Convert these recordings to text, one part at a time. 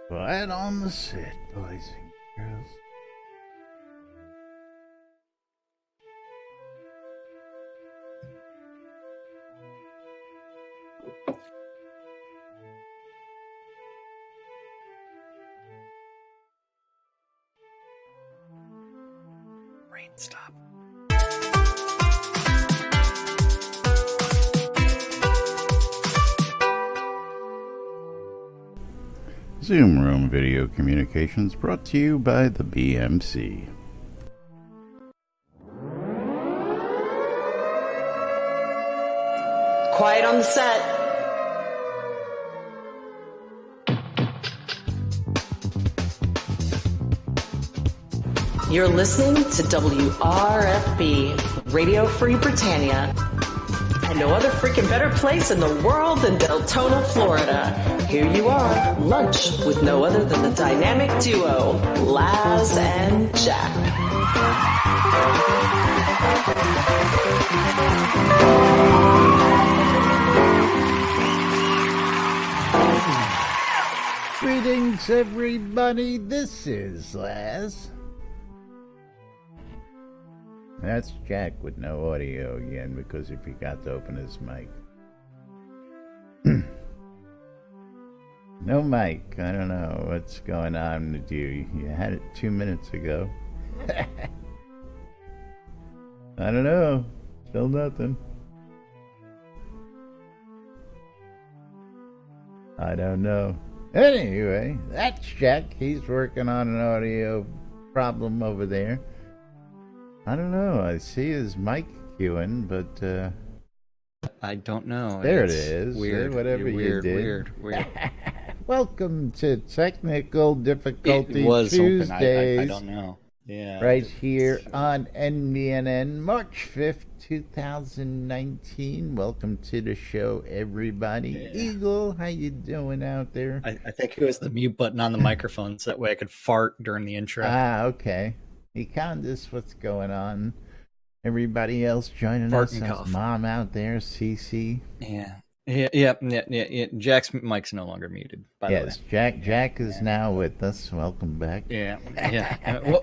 Quiet on the set, boys and girls. Rain, stop. Zoom Room Video Communications brought to you by the BMC. Quiet on the set. You're listening to WRFB, Radio Free Britannia. And no other freaking better place in the world than Deltona, Florida. Here you are, lunch with no other than the dynamic duo, Laz and Jack. Greetings, everybody. This is Laz. That's Jack with no audio again because he forgot to open his mic. No mic. I don't know what's going on with you. You had it 2 minutes ago. I don't know. Still nothing. I don't know. Anyway, that's Jack. He's working on an audio problem over there. I don't know. I see his mic queuing, but I don't know. there It's it is. Weird. Whatever weird, you did. Weird. Welcome to Technical Difficulty It was Tuesdays. something. I don't know. Yeah. Right here on NBNN, March 5th, 2019. Welcome to the show, everybody. Yeah. Eagle, how you doing out there? I think it was the mute button on the microphone, so that way I could fart during the intro. Okay. Econdas, what's going on? Everybody else joining Fart us. and That's cough. Mom out there, Cece. Yeah. Jack's mic's no longer muted, by the way. Yes, Jack is now with us. Welcome back. Yeah.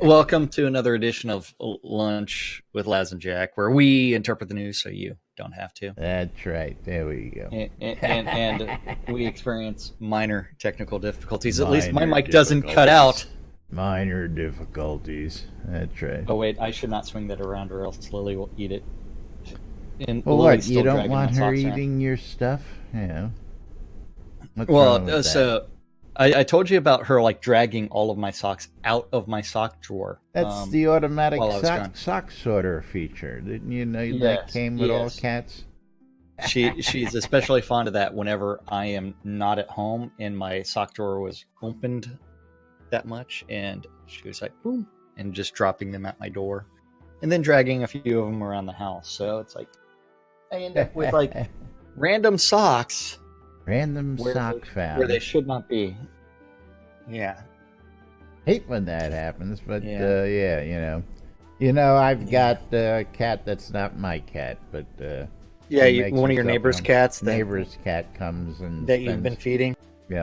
Welcome to another edition of Lunch with Laz and Jack, where we interpret the news so you don't have to. That's right. There we go. And we experience minor technical difficulties. At Minor least my mic doesn't cut out. Minor difficulties. That's right. Oh wait, I should not swing that around, or else Lily will eat it. And Well, Lily's what? still You don't dragging want my her socks around. eating your stuff? Yeah. What's wrong with that? So I told you about her like dragging all of my socks out of my sock drawer. That's the automatic while I was gone. sock sorter feature. Didn't you know that Yes, came with all yes. cats? She's especially fond of that whenever I am not at home and my sock drawer was opened that much, and she was like boom, and just dropping them at my door, and then dragging a few of them around the house. So it's like I end up with like random socks Random where sock they, found. where they should not be. Yeah. Hate when that happens, but Yeah. I've got a cat that's not my cat, but Yeah, he makes one of your himself neighbor's known. cats Neighbor's cat comes and that you've been spends, feeding.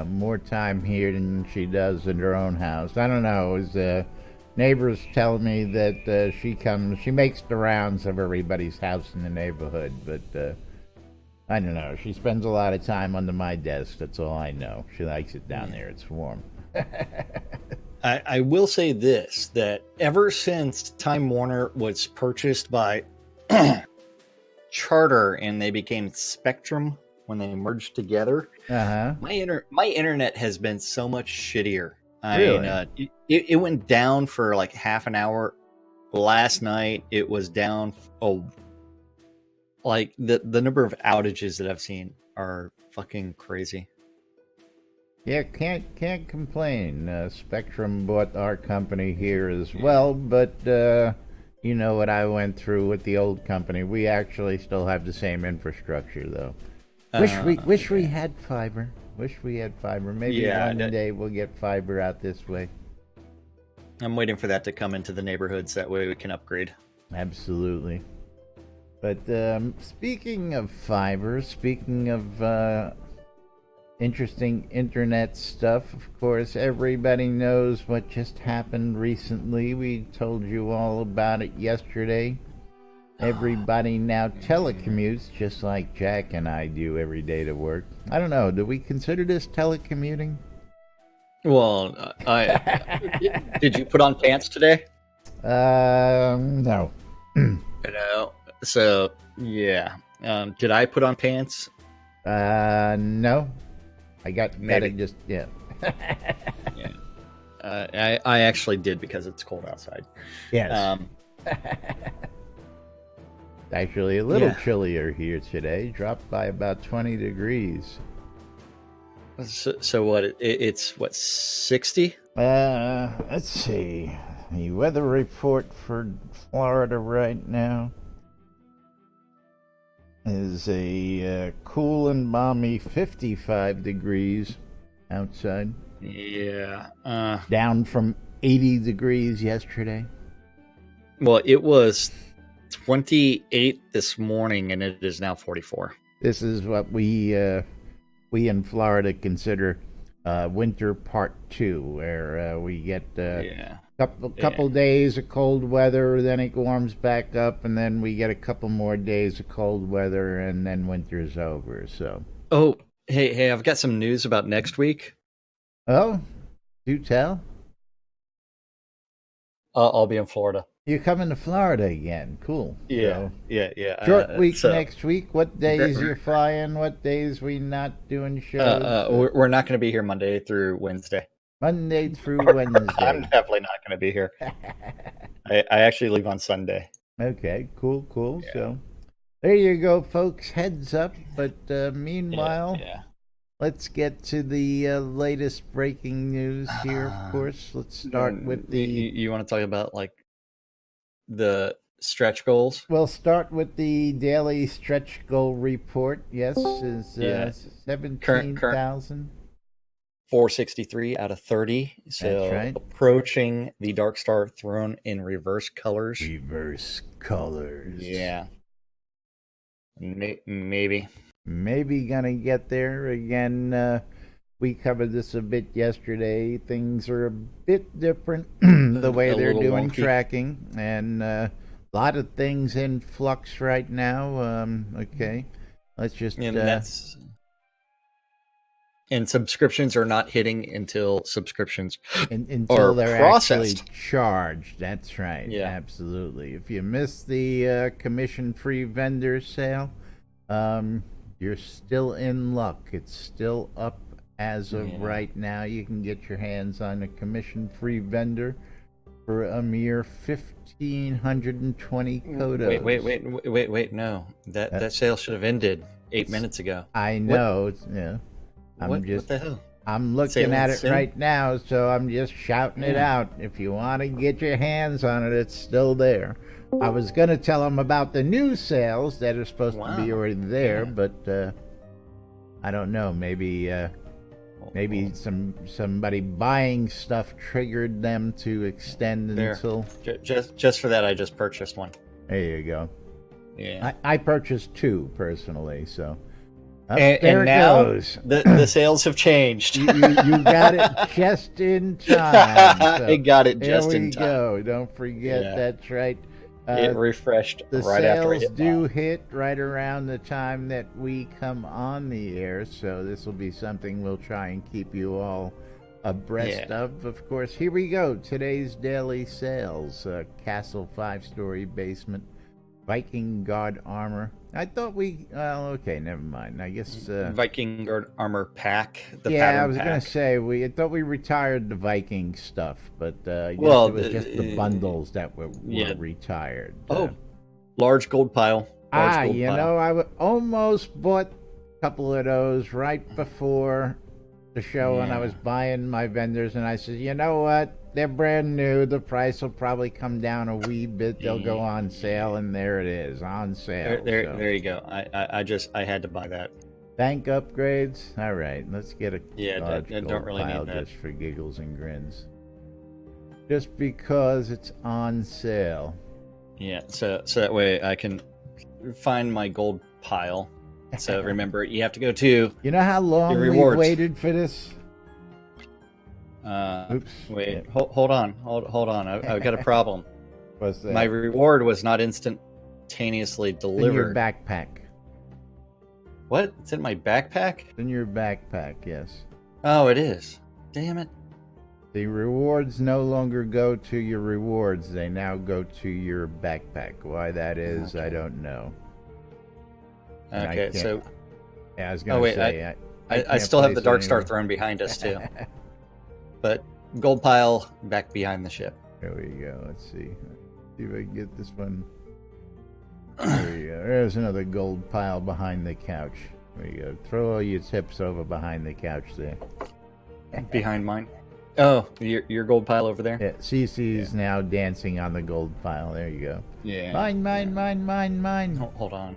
more time here than she does in her own house. I don't know. It was, neighbors tell me that she makes the rounds of everybody's house in the neighborhood, but I don't know. She spends a lot of time under my desk. That's all I know. She likes it down there. It's warm. I will say this, that ever since Time Warner was purchased by Charter and they became Spectrum when they merged together, Uh-huh. my internet has been so much shittier. Really? It went down for like half an hour last night. It was down. Like the number of outages that I've seen are fucking crazy. Yeah, can't complain. Spectrum bought our company here as well, but you know what I went through with the old company. We actually still have the same infrastructure, though. Wish we had fiber. Wish we had fiber. Maybe one day we'll get fiber out this way. I'm waiting for that to come into the neighborhoods. That way we can upgrade. Absolutely. But speaking of fiber, speaking of interesting internet stuff. Of course, everybody knows what just happened recently. We told you all about it yesterday. Everybody now telecommutes just like Jack and I do every day to work. I don't know, do we consider this telecommuting? Well, did you put on pants today? No. No. So, yeah. Did I put on pants? No. I got Maybe. just, yeah. Yeah. I actually did because it's cold outside. Yes. Actually, a little Yeah. chillier here today. Dropped by about 20 degrees. So what? It's what, 60? Let's see. The weather report for Florida right now is a cool and balmy 55 degrees outside. Yeah. Down from 80 degrees yesterday. Well, it was 28 this morning, and it is now 44. This is what we in Florida consider winter part 2, where we get couple days of cold weather, then it warms back up, and then we get a couple more days of cold weather, and then winter's over. So. Oh, hey! I've got some news about next week. Oh, do tell. I'll be in Florida. You're coming to Florida again. Cool. Yeah, So, yeah. short week next week. What days you're flying? What days we not doing shows? We're not going to be here Monday through Wednesday. Monday through Wednesday. I'm definitely not going to be here. I actually leave on Sunday. Okay, cool. Yeah. So there you go, folks. Heads up. But meanwhile, let's get to the latest breaking news here. Of course, let's start with the. You want to talk about like the stretch goals? We'll start with the daily stretch goal report. Yes, is 17,000. 463 out of 30. So That's right. Approaching the Dark Star Throne in reverse colors. Reverse colors. Yeah. Maybe. Maybe gonna get there again. We covered this a bit yesterday. Things are a bit different the way they're doing wonky. tracking, and a lot of things in flux right now. Okay, let's just. And subscriptions are not hitting until subscriptions until are they're processed. actually charged. That's right. Yeah. Absolutely. If you miss the commission-free vendor sale, you're still in luck. It's still up as of right now. You can get your hands on a commission-free vendor for a mere 1,520 kodos. Wait! No, that sale should have ended 8 minutes ago. I know. Yeah. What the hell? I'm looking at it right now, so I'm just shouting it out. If you want to get your hands on it, it's still there. I was going to tell them about the new sales that are supposed to be already there, but I don't know. Maybe somebody buying stuff triggered them to extend until. Just for that, I just purchased one. There you go. Yeah, I purchased 2 personally, so. And now goes. The sales have changed. you got it just in time. So I got it just in time. There we go. Don't forget, that's right. It refreshed the right after I sales hit do hit right around the time that we come on the air, so this will be something we'll try and keep you all abreast of. Of course, here we go. Today's daily sales. Castle 5-story basement. Viking Guard armor. I thought okay, never mind. I guess Viking Guard armor pack. I was gonna say I thought we retired the Viking stuff, but it was just the bundles that were retired. Large gold pile. I almost bought a couple of those right before the show when I was buying my vendors, and I said, you know what? They're brand new. The price will probably come down a wee bit. They'll go on sale, and there it is, on sale. There you go. I had to buy that. Bank upgrades. All right, let's get a large I don't really pile need that. just for giggles and grins. Just because it's on sale. Yeah, so that way I can find my gold pile So remember, you have to go to You know how long your we rewards. waited for this? Oops. Wait, Yeah. hold on. I've got a problem. What's that? My reward was not instantaneously It's in your delivered. backpack. What? It's in my backpack? It's in your backpack, yes. Oh, it is. Damn it. The rewards no longer go to your rewards. They now go to your backpack. Why that is, I don't know. And I Okay, can't- so Yeah, I was going to wait, say. I can't still have the place Dark it Star anywhere. Throne behind us, too. But gold pile back behind the ship. There we go. Let's see. See if I can get this one. There we go. There's another gold pile behind the couch. There you go. Throw all your tips over behind the couch there. Behind mine. Oh, your gold pile over there? Yeah, Cece's now dancing on the gold pile. There you go. Yeah. Mine, mine, mine, mine, mine. Hold on.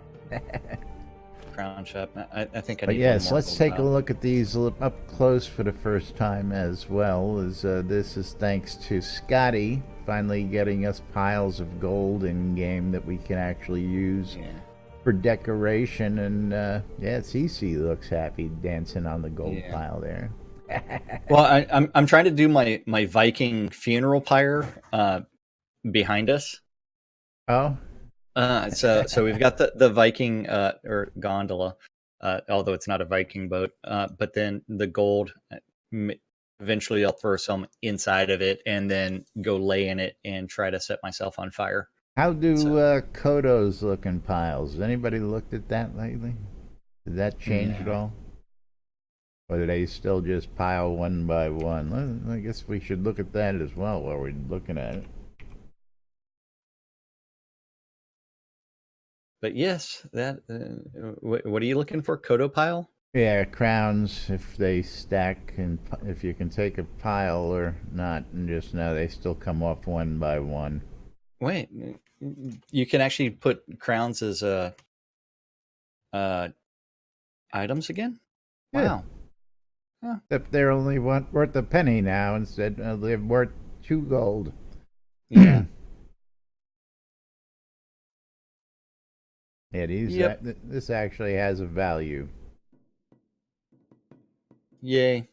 Crown shop. I think I But need yes, one more let's gold take a pile. look at these up close for the first time as well. As this is thanks to Scotty finally getting us piles of gold in game that we can actually use Yeah. for decoration. And yeah, Cece looks happy dancing on the gold Yeah. pile there. Well, I'm trying to do my Viking funeral pyre behind us. Oh, So we've got the Viking or gondola, although it's not a Viking boat. But then the gold. Eventually, I'll throw some inside of it and then go lay in it and try to set myself on fire. how do Kodos look in piles? Has anybody looked at that lately? Did that change at all? Or do they still just pile one by one? Well, I guess we should look at that as well while we're looking at it. But yes, that. What are you looking for? Kodo pile? Yeah, crowns, if they stack, and if you can take a pile or not, and just know they still come off one by one. Wait, you can actually put crowns as items again? Yeah. Wow. Except they're only worth a penny now, instead they're worth 2 gold. Yeah. Yeah, these, Yep. this actually has a value. Yay.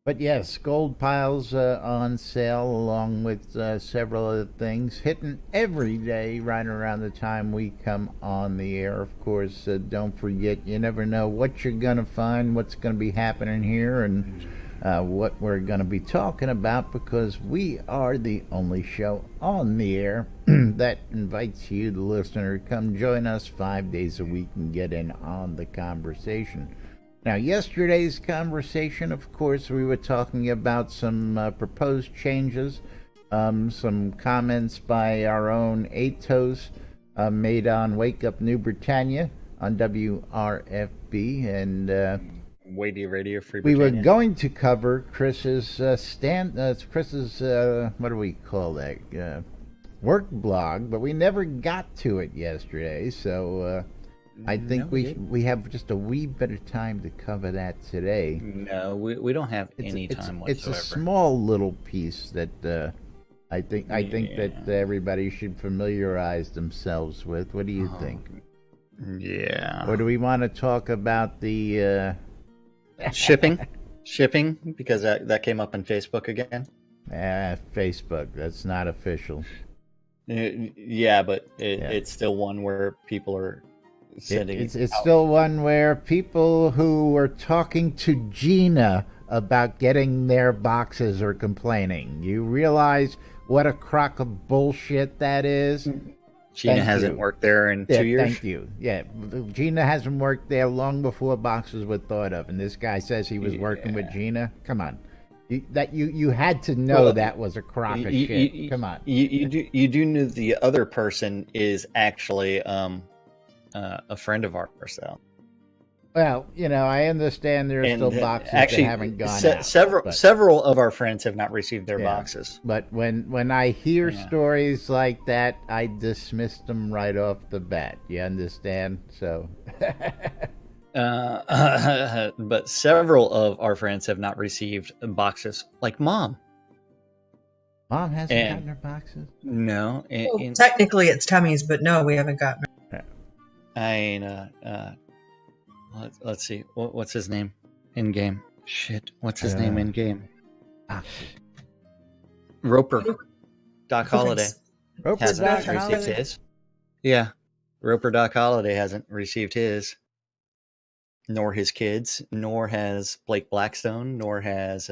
But yes, gold piles on sale along with several other things hitting every day right around the time we come on the air. Of course, don't forget, you never know what you're going to find, what's going to be happening here, and what we're going to be talking about, because we are the only show on the air that invites you, the listener, to come join us 5 days a week and get in on the conversation. Now, yesterday's conversation, of course, we were talking about some proposed changes, some comments by our own Atos made on Wake Up New Britannia on WRFB, and Weighty Radio Free we were Britannia. going to cover Chris's Chris's what do we call that, work blog, but we never got to it yesterday, so I think we have just a wee bit of time to cover that today. No, we don't have any time It's whatsoever. a small little piece that I think that everybody should familiarize themselves with. What do you think? Yeah. Or do we want to talk about the Shipping, because that came up on Facebook again. Facebook? That's not official. Yeah, but it's still one where people are sending. It's still one where people who were talking to Gina about getting their boxes are complaining. You realize what a crock of bullshit that is? Gina Thank hasn't you. worked there in 2 years. Thank you. Yeah, Gina hasn't worked there long before boxes were thought of, and this guy says he was working with Gina. Come on, you had to know that was a crock of shit. Come on. You do know the other person is actually a friend of ours, though. Well, I understand there are still boxes that haven't gone out. Several of our friends have not received their boxes. But when I hear stories like that, I dismiss them right off the bat. You understand? So. But several of our friends have not received boxes, like Mom. Mom hasn't gotten her boxes? No. Well, technically it's Tummy's, but no, we haven't gotten it. Let's see. What's his name in game? Shit. What's his name in game? Roper. Doc Holliday. Roper Hasn't Doc received Holliday? his. Yeah. Roper Doc Holliday hasn't received his. Nor his kids. Nor has Blake Blackstone. Nor has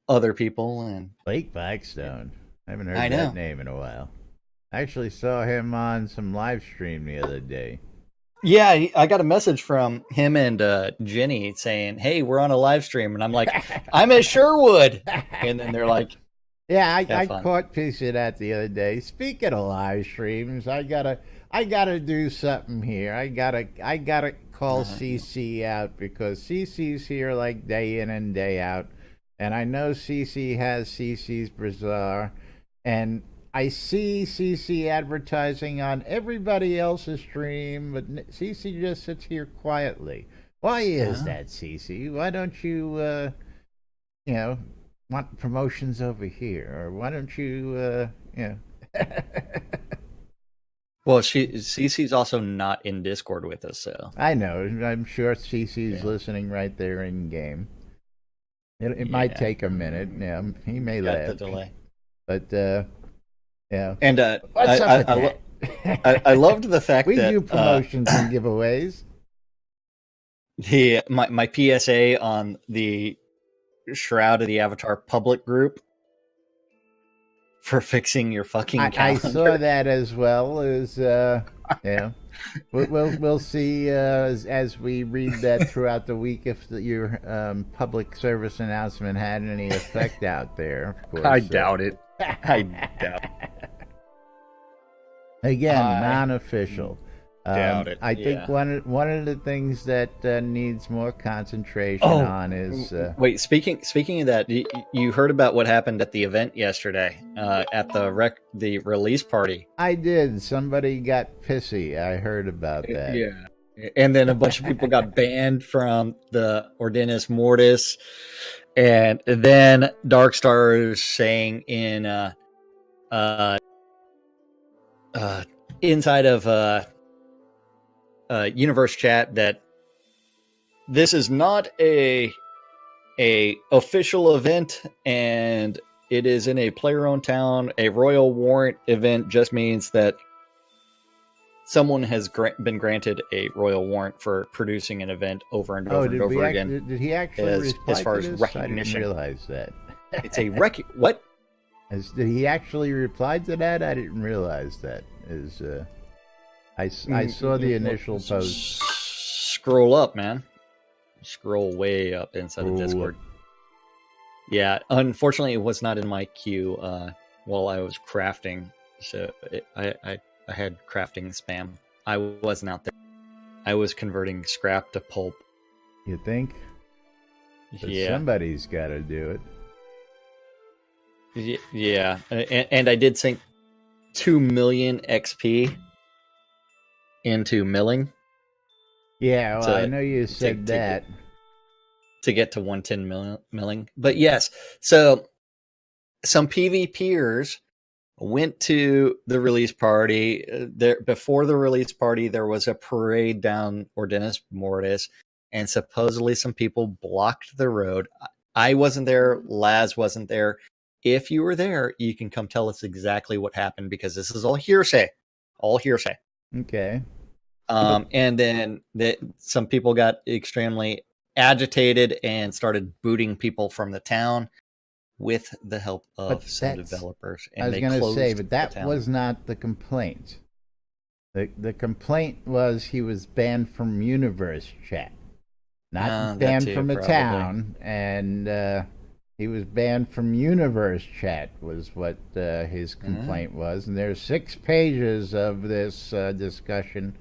other people. And Blake Blackstone. I haven't heard I know. that name in a while. I actually saw him on some live stream the other day. Yeah, I got a message from him and Jenny saying, "Hey, we're on a live stream," and I'm like, "I'm at Sherwood," and then they're like, Yeah, I Have fun. caught a piece of that the other day. Speaking of live streams, I gotta do something here. I gotta call CC out because CC's here like day in and day out, and I know CC has CC's Bazaar, and I see CC advertising on everybody else's stream, but CC just sits here quietly. Why is that, CC? Why don't you, you know, want promotions over here, or why don't you, you know? "Well, Cece's also not in Discord with us, so I know. I'm sure CC's listening right there in game. It might take a minute. Yeah, he may got laugh. the delay." But yeah. And What's up with that? I loved the fact We that do promotions and giveaways. my PSA on the Shroud of the Avatar public group for fixing your fucking I calendar. saw that as well. As yeah, we'll see as we read that throughout the week if your public service announcement had any effect out there. Of course, I doubt it. I doubt it. Again, I non-official. doubt it, I think yeah. one of the things that needs more concentration on is Wait, speaking of that, you heard about what happened at the event yesterday at the release party. I did. Somebody got pissy. I heard about that. Yeah. And then a bunch of people got banned from the Ordinis Mortis. And then Darkstar is saying in inside of Universe Chat that this is not a official event, and it is in a player-owned town. A royal warrant event just means that someone has been granted a royal warrant for producing an event over and over and over again. Did he actually as far as this? recognition. I didn't realize that. It's a what? Did he actually reply to that? I didn't realize that. I saw the initial post. Scroll up, man. Scroll way up inside of Discord. Yeah, unfortunately, it was not in my queue while I was crafting. So I had crafting spam. I wasn't out there. I was converting scrap to pulp. You think? But Yeah. Somebody's got to do it. Yeah, and I did sink 2 million XP into milling. Yeah, well, I know you said that. To get to 110 milling. But yes, so some PvPers went to the release party. Before the release party, there was a parade down Ordinis Mortis, and supposedly some people blocked the road. I wasn't there. Laz wasn't there. If you were there, you can come tell us exactly what happened, because this is all hearsay. All hearsay. Okay. And then some people got extremely agitated and started booting people from the town with the help of some developers. And I was going to say, but that was not the complaint. The complaint was he was banned from Universe Chat, not banned from the town, and he was banned from Universe Chat was what his complaint was. And there's 6 pages of this discussion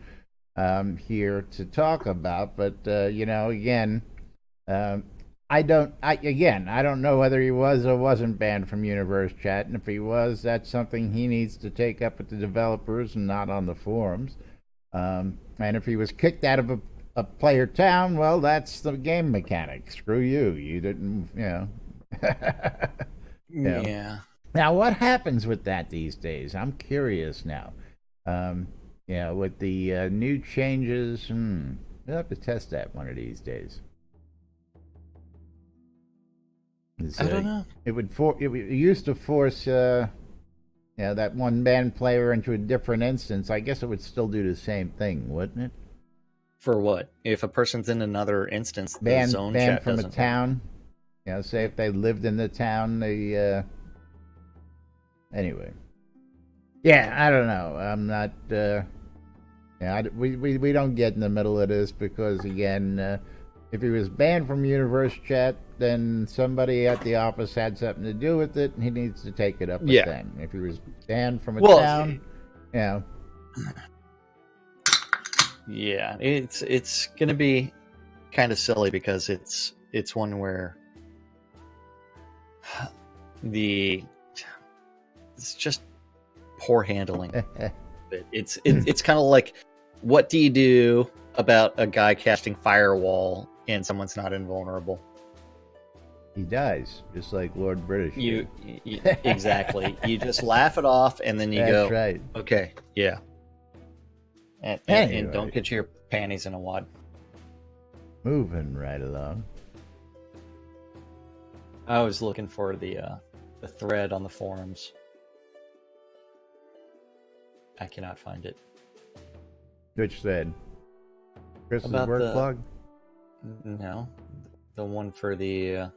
here to talk about, but again, I don't know whether he was or wasn't banned from Universe Chat, and if he was, that's something he needs to take up with the developers and not on the forums. And if he was kicked out of a player town, well, that's the game mechanic. Screw you. You didn't, Yeah. Now, what happens with that these days? I'm curious now. With the new changes, We'll have to test that one of these days. I don't know. It used to force that one band player into a different instance. I guess it would still do the same thing, wouldn't it? For what? If a person's in another instance, the Banned zone chat from a doesn't town. Say if they lived in the town, they anyway. Yeah, I don't know. I'm not. We don't get in the middle of this because again, if he was banned from Universe Chat, then somebody at the office had something to do with it, and he needs to take it up with them. If he was banned from a town, Yeah, it's gonna be kind of silly because it's one where it's just poor handling. It's kind of like, what do you do about a guy casting firewall and someone's not invulnerable? He dies, just like Lord British. You exactly. You just laugh it off, and then you That's go, right. Okay, yeah. And don't get your panties in a wad. Moving right along. I was looking for the thread on the forums. I cannot find it. Which thread? Chris's About work blog? No, the one for the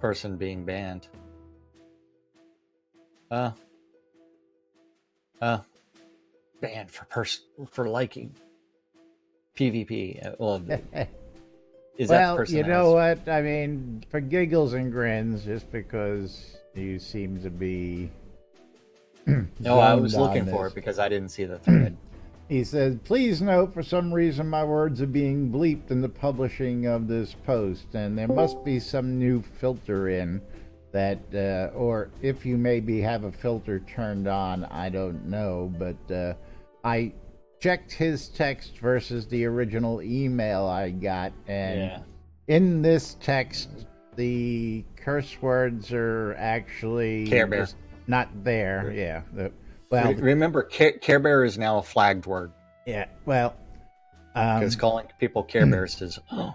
person being banned. Banned for liking PvP. Is that the person? You know what? I mean, for giggles and grins, just because you seem to be. No, I was looking for it because I didn't see the thread. He says, please note, for some reason my words are being bleeped in the publishing of this post, and there must be some new filter in that, or if you maybe have a filter turned on, I don't know, but I checked his text versus the original email I got, and in this text, the curse words are actually Care Bear. Not there, Well, remember, Care Bear is now a flagged word. Yeah, well, because calling people Care Bears is, oh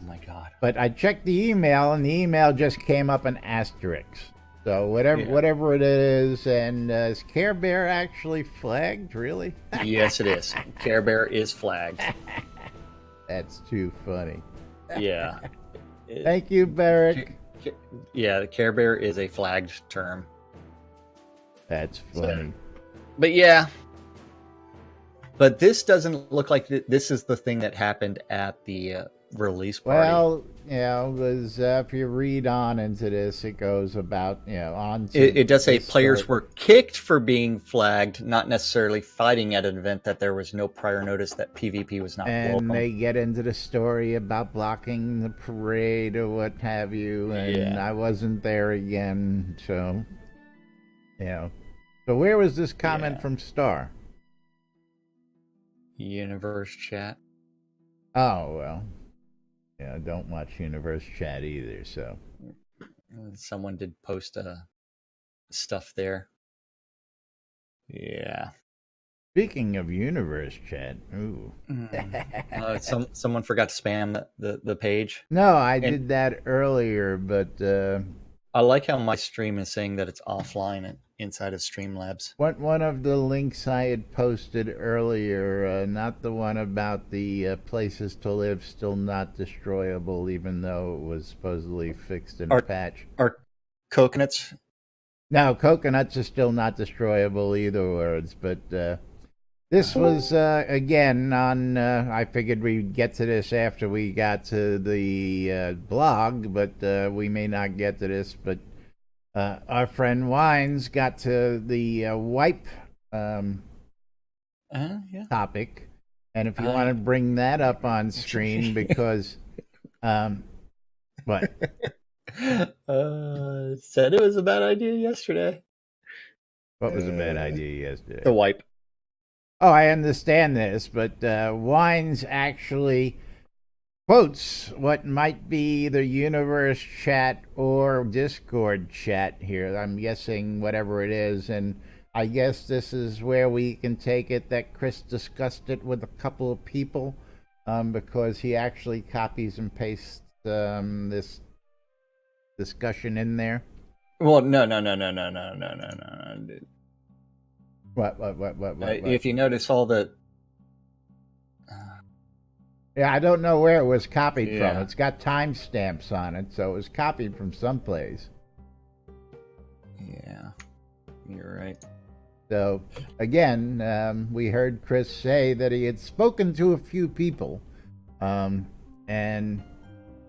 my god. But I checked the email, and the email just came up an asterisk. So whatever it is, and is Care Bear actually flagged? Really? Yes, it is. Care Bear is flagged. That's too funny. Yeah. Thank you, Barrick. Yeah, the Care Bear is a flagged term. That's funny. But yeah. But this doesn't look like this is the thing that happened at the release party. Well, because if you read on into this, it goes about, on to... It does say players were kicked for being flagged, not necessarily fighting at an event, that there was no prior notice that PvP was not welcome. And they get into the story about blocking the parade or what have you, and I wasn't there again, so... So where was this comment from Star? Universe Chat. Oh, well. Yeah, I don't watch Universe Chat either, so. Someone did post stuff there. Yeah. Speaking of Universe Chat, ooh. Someone forgot to spam the page. No, I did that earlier, but... I like how my stream is saying that it's offline inside of Streamlabs. One of the links I had posted earlier, not the one about the places to live still not destroyable, even though it was supposedly fixed in a patch. Are coconuts? No, coconuts are still not destroyable either words, but this was, again, on, I figured we'd get to this after we got to the blog, but we may not get to this, but our friend Wines got to the wipe topic, and if you want to bring that up on screen, because, what? Said it was a bad idea yesterday. What was a bad idea yesterday? The wipe. Oh, I understand this, but Wines actually quotes what might be the Universe Chat or Discord chat here. I'm guessing whatever it is, and I guess this is where we can take it that Chris discussed it with a couple of people, because he actually copies and pastes this discussion in there. Well, no. Dude. What? If you notice all the... Yeah, I don't know where it was copied Yeah. from. It's got timestamps on it, so it was copied from someplace. Yeah, you're right. So, again, we heard Chris say that he had spoken to a few people, and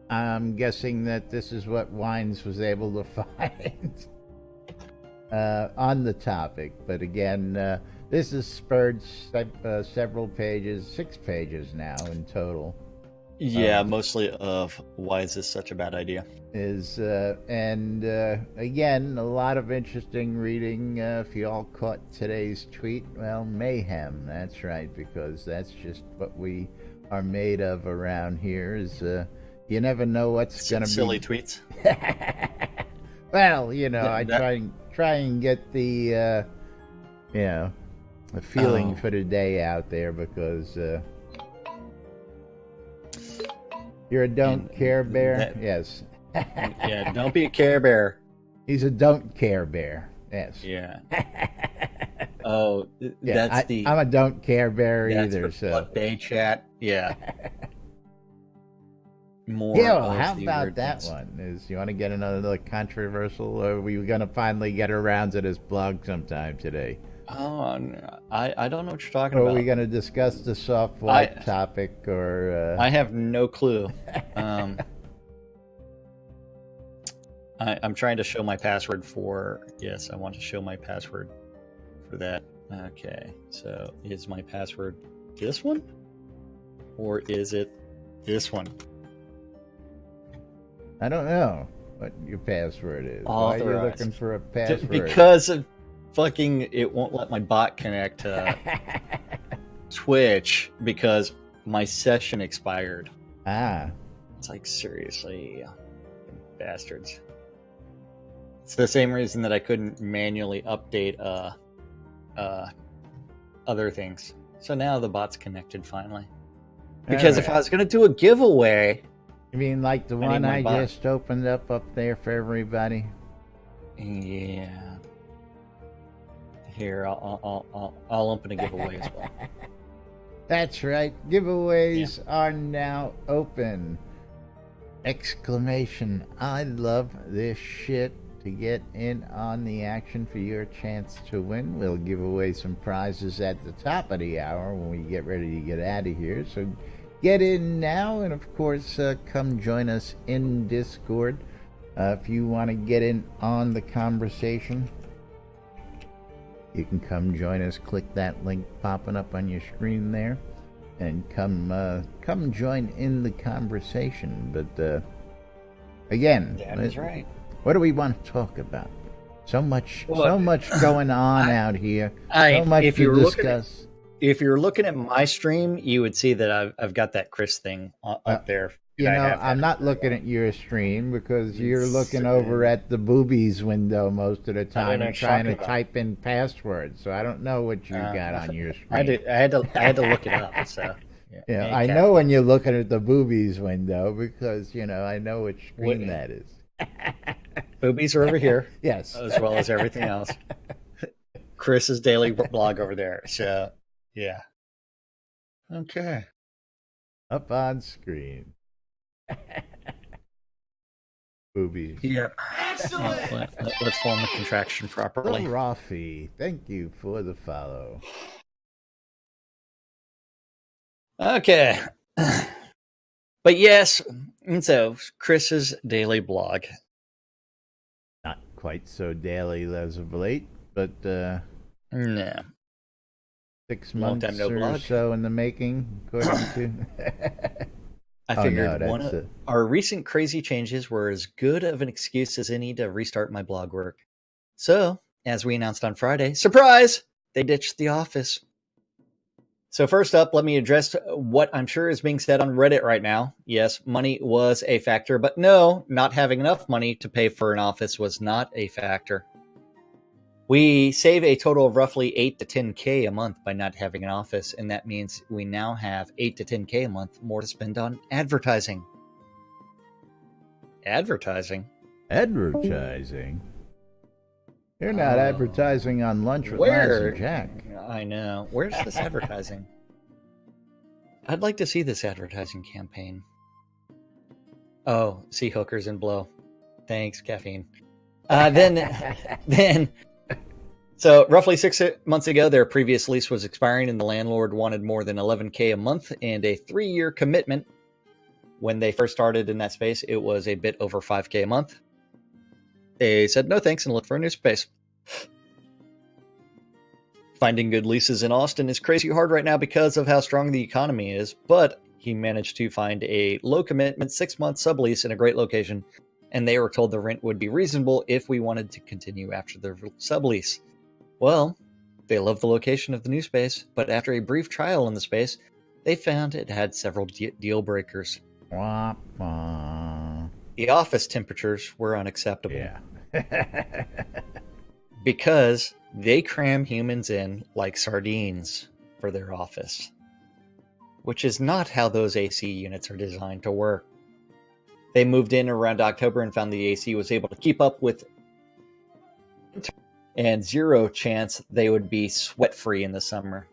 I'm guessing that this is what Wines was able to find on the topic. But again, this has spurred several pages, 6 pages now in total. Yeah, mostly of why is this such a bad idea? Again, a lot of interesting reading. If you all caught today's tweet, well, mayhem. That's right, because that's just what we are made of around here. Is you never know what's going to be silly tweets. Well, I try and get the a feeling for the day out there, because you're a don't care bear. Yes. Yeah, don't be a Care Bear. He's a don't care bear. Yes. Yeah. Oh, Yeah, that's I'm a don't care bear that's either. for So. Blood Bay chat. Yeah. More. Yeah, of how the about that originals. one? Is you want to get another controversial, or are we going to finally get around to this blog sometime today? Oh, no, I don't know what you're talking Or are about. we going to discuss the soft white topic, or? I have no clue. I'm trying to show my password for... Yes, I want to show my password for that. Okay, so is my password this one? Or is it this one? I don't know what your password is. Why are you Authorized. looking for a password? Because of fucking... It won't let my bot connect to Twitch because my session expired. Ah. It's like, seriously, bastards. It's the same reason that I couldn't manually update other things. So now the bot's connected finally. Because if I was going to do a giveaway... You mean like the I need one my I bot. just opened up there for everybody? Yeah. Here, I'll open a giveaway as well. That's right. Giveaways are now open. Exclamation. I love this shit. To get in on the action for your chance to win, we'll give away some prizes at the top of the hour when we get ready to get out of here. So get in now, and of course, come join us in Discord. If you want to get in on the conversation, you can come join us. Click that link popping up on your screen there, and come join in the conversation. But again, That is right. what do we want to talk about? So much going on out here. So much if to you're discuss. If you're looking at my stream, you would see that I've got that Chris thing up there. You know, I'm not looking at your stream because you're looking over at the boobies window most of the time and trying to type in passwords. So I don't know what you got on your screen. I had to look it up. So yeah, I know when you're looking at the boobies window because I know which screen that is. Boobies are over here. Yes, as well as everything else. Chris's daily blog over there. So yeah. Okay. Up on screen. Boobies. Yeah. Excellent. Let's form the contraction properly. Little Rafi, thank you for the follow. Okay. But yes, and so Chris's daily blog. Not quite so daily as of late, but No. 6 Long months time no or blog. so in the making, according to. I figured no, one of our recent crazy changes were as good of an excuse as any to restart my blog work. So, as we announced on Friday, surprise! They ditched the office. So first up, let me address what I'm sure is being said on Reddit right now. Yes, money was a factor, but no, not having enough money to pay for an office was not a factor. We save a total of roughly 8 to 10K a month by not having an office, and that means we now have 8 to 10K a month more to spend on advertising. Advertising? Advertising? You're not advertising on lunch with Lance and Jack. I know. Where's this advertising? I'd like to see this advertising campaign. Oh, see hookers and blow. Thanks, caffeine. So roughly 6 months ago, their previous lease was expiring and the landlord wanted more than 11K a month and a 3-year commitment. When they first started in that space, it was a bit over 5K a month. They said no thanks and looked for a new space. Finding good leases in Austin is crazy hard right now because of how strong the economy is, but he managed to find a low commitment 6-month sublease in a great location, and they were told the rent would be reasonable if we wanted to continue after the sublease. Well, they loved the location of the new space, but after a brief trial in the space, they found it had several deal breakers. Wah, wah. The office temperatures were unacceptable. Yeah. Because they cram humans in like sardines for their office, which is not how those AC units are designed to work. They moved in around October and found the AC was able to keep up with, and zero chance they would be sweat-free in the summer.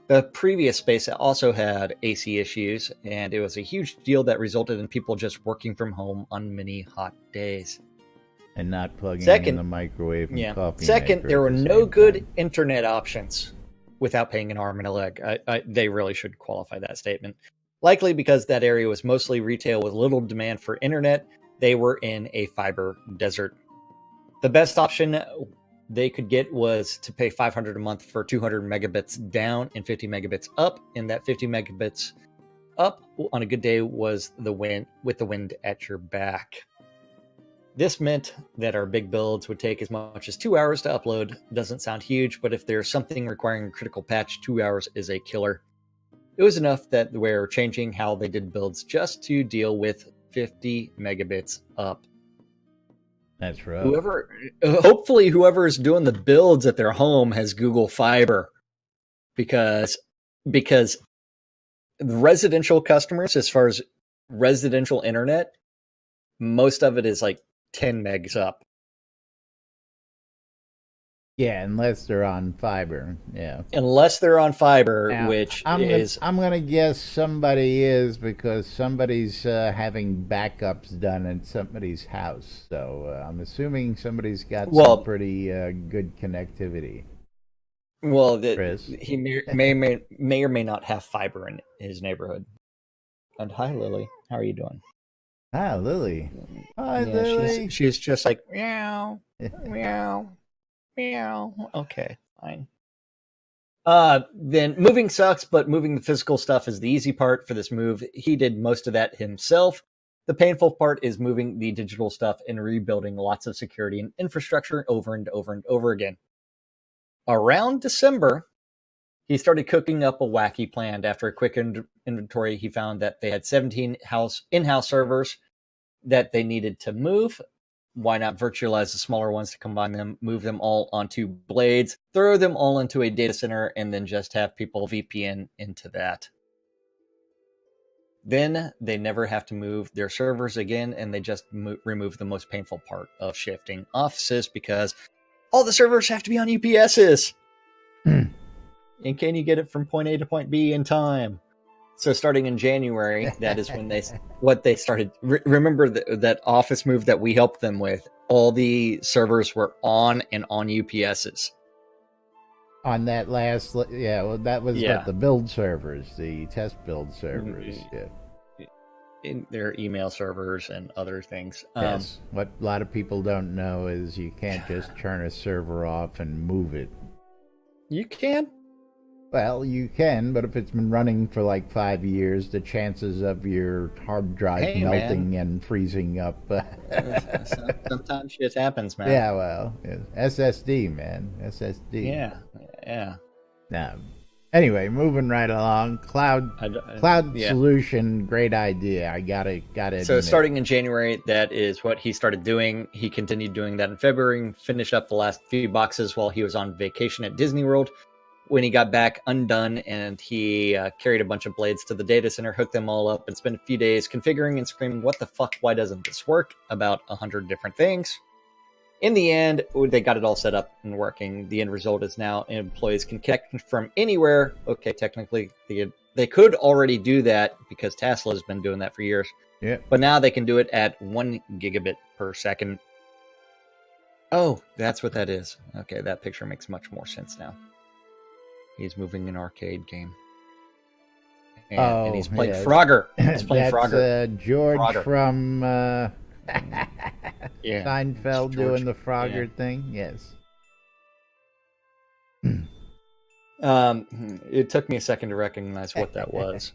The previous space also had AC issues, and it was a huge deal that resulted in people just working from home on many hot days. And not plugging in the microwave and coffee Second, maker there were at the no same good time. internet options without paying an arm and a leg. They really should qualify that statement. Likely because that area was mostly retail with little demand for internet, they were in a fiber desert. The best option they could get was to pay $500 a month for 200 megabits down and 50 megabits up, and that 50 megabits up on a good day was the wind with the wind at your back. This meant that our big builds would take as much as 2 hours to upload. Doesn't sound huge, but if there's something requiring a critical patch, 2 hours is a killer. It was enough that we're changing how they did builds just to deal with 50 megabits up. That's right. Hopefully whoever is doing the builds at their home has Google Fiber, because residential customers, as far as residential internet, most of it is like 10 megs up. Yeah, unless they're on fiber. Yeah. Unless they're on fiber, Now, which I'm is... I'm going to guess somebody is, because somebody's having backups done at somebody's house. So I'm assuming somebody's got some pretty good connectivity. Well, Chris? He may or may not have fiber in his neighborhood. And hi, Lily. How are you doing? Ah, Lily. Hi, Yeah, Lily. she's just like, meow, meow, meow. Okay, fine. Then moving sucks, but moving the physical stuff is the easy part for this move. He did most of that himself. The painful part is moving the digital stuff and rebuilding lots of security and infrastructure over and over and over again. Around December, he started cooking up a wacky plan. After a quick inventory, he found that they had 17 in-house servers that they needed to move. Why not virtualize the smaller ones to combine them, move them all onto blades, throw them all into a data center, and then just have people VPN into that. Then they never have to move their servers again, and they just remove the most painful part of shifting offices, because all the servers have to be on UPSs. And can you get it from point A to point B in time? So starting in January, that is when they started. Remember that office move that we helped them with? All the servers were on and on UPSs. On that last, well, that was what, the build servers, the test build servers. In their email servers and other things. Yes. What a lot of people don't know is you can't just turn a server off and move it. You can. Well, you can, but if it's been running for like 5 years, the chances of your hard drive melting and freezing up. Sometimes shit happens, man. Yeah, well, SSD, man. SSD. Yeah. Now, Anyway, moving right along. Cloud Yeah. solution, great idea. I gotta So admit. starting in January, that is what he started doing. He continued doing that in February and finished up the last few boxes while he was on vacation at Disney World. When he got back undone, and he carried a bunch of blades to the data center, hooked them all up, and spent a few days configuring and screaming, "What the fuck? Why doesn't this work?" about 100 different things. In the end, they got it all set up and working. The end result is now employees can connect from anywhere. Okay, technically, they could already do that because Tesla has been doing that for years. Yeah. But now they can do it at 1 gigabit per second. Oh, that's what that is. Okay, that picture makes much more sense now. He's moving an arcade game. And he's playing Frogger. He's playing That's Frogger. George Frogger. from Yeah, Seinfeld it's George. doing the Frogger thing. Yes. It took me a second to recognize what that was.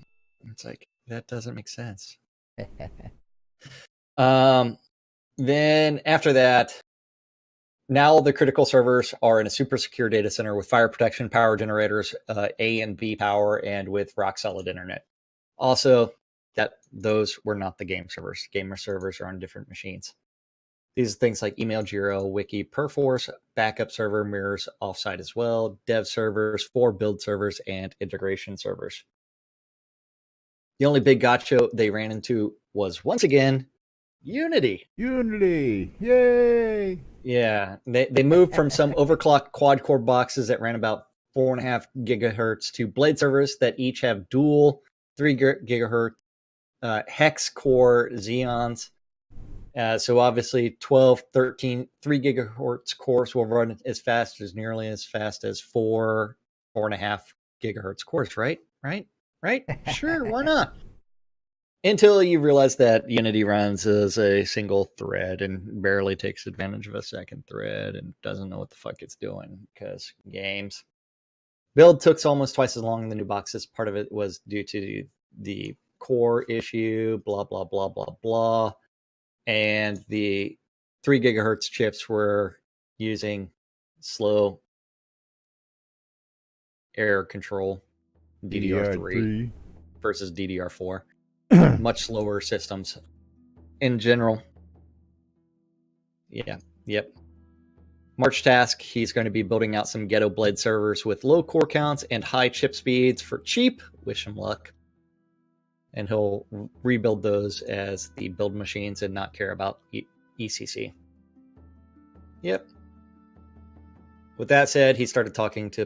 It's like, that doesn't make sense. Then after that, now the critical servers are in a super secure data center with fire protection, power generators, A and B power, and with rock solid internet. Also, those were not the game servers. Gamer servers are on different machines. These are things like email, Jira, Wiki, Perforce, backup server, mirrors offsite as well, dev servers, 4 build servers, and integration servers. The only big gotcha they ran into was, once again, Unity. Unity. Yay! Yeah, they moved from some overclocked quad-core boxes that ran about 4.5 gigahertz to blade servers that each have dual 3 gigahertz hex core Xeons. So obviously 12, 13, 3 gigahertz cores will run nearly as fast as 4.5 gigahertz cores, right? Sure, why not? Until you realize that Unity runs as a single thread and barely takes advantage of a second thread and doesn't know what the fuck it's doing because games. Build took almost twice as long in the new boxes. Part of it was due to the core issue, blah, blah, blah, blah, blah. And the 3 gigahertz chips were using slow error control, DDR3 versus DDR4. Much slower systems in general. Yeah, yep. March task, he's going to be building out some ghetto blade servers with low core counts and high chip speeds for cheap. Wish him luck. And he'll rebuild those as the build machines and not care about ECC. Yep. With that said, he started talking to a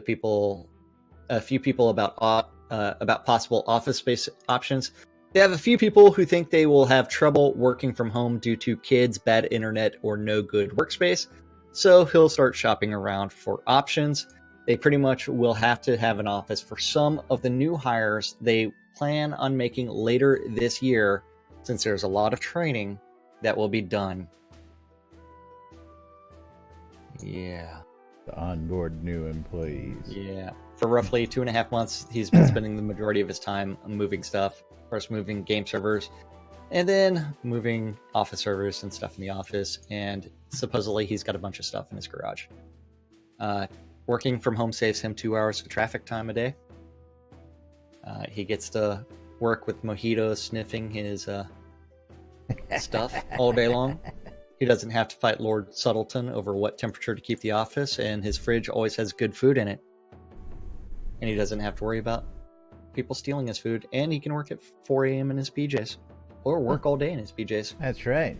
few people about possible office space options. They have a few people who think they will have trouble working from home due to kids, bad internet, or no good workspace. So he'll start shopping around for options. They pretty much will have to have an office for some of the new hires they plan on making later this year, since there's a lot of training that will be done. Yeah. To onboard new employees. Yeah. For roughly 2.5 months, he's been spending the majority of his time moving stuff. First moving game servers, and then moving office servers and stuff in the office. And supposedly he's got a bunch of stuff in his garage. Working from home saves him 2 hours of traffic time a day. He gets to work with Mojito sniffing his stuff all day long. He doesn't have to fight Lord Subtleton over what temperature to keep the office, and his fridge always has good food in it. And he doesn't have to worry about people stealing his food, and he can work at 4 a.m. in his PJs, or work all day in his PJs. That's right.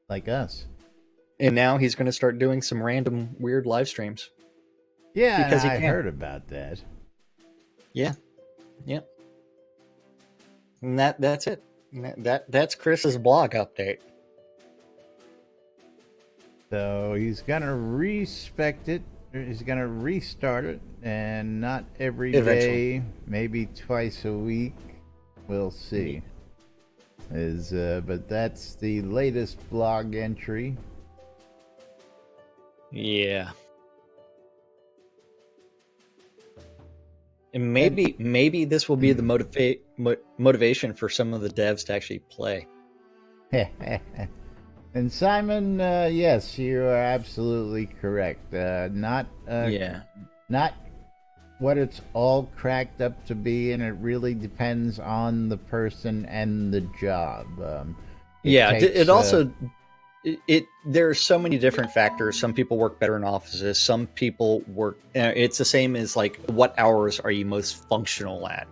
Like us. And now he's going to start doing some random weird live streams. Yeah, because I heard about that. Yeah. Yep. And that's it. That's Chris's blog update. So he's gonna respect it. He's gonna restart it, and not every day, maybe twice a week. We'll see. But that's the latest blog entry. Yeah. And maybe this will be the motivation for some of the devs to actually play. And Simon, yes, you are absolutely correct. Not what it's all cracked up to be, and it really depends on the person and the job. It also there are so many different factors. Some people work better in offices. Some people work. It's the same as like, what hours are you most functional at?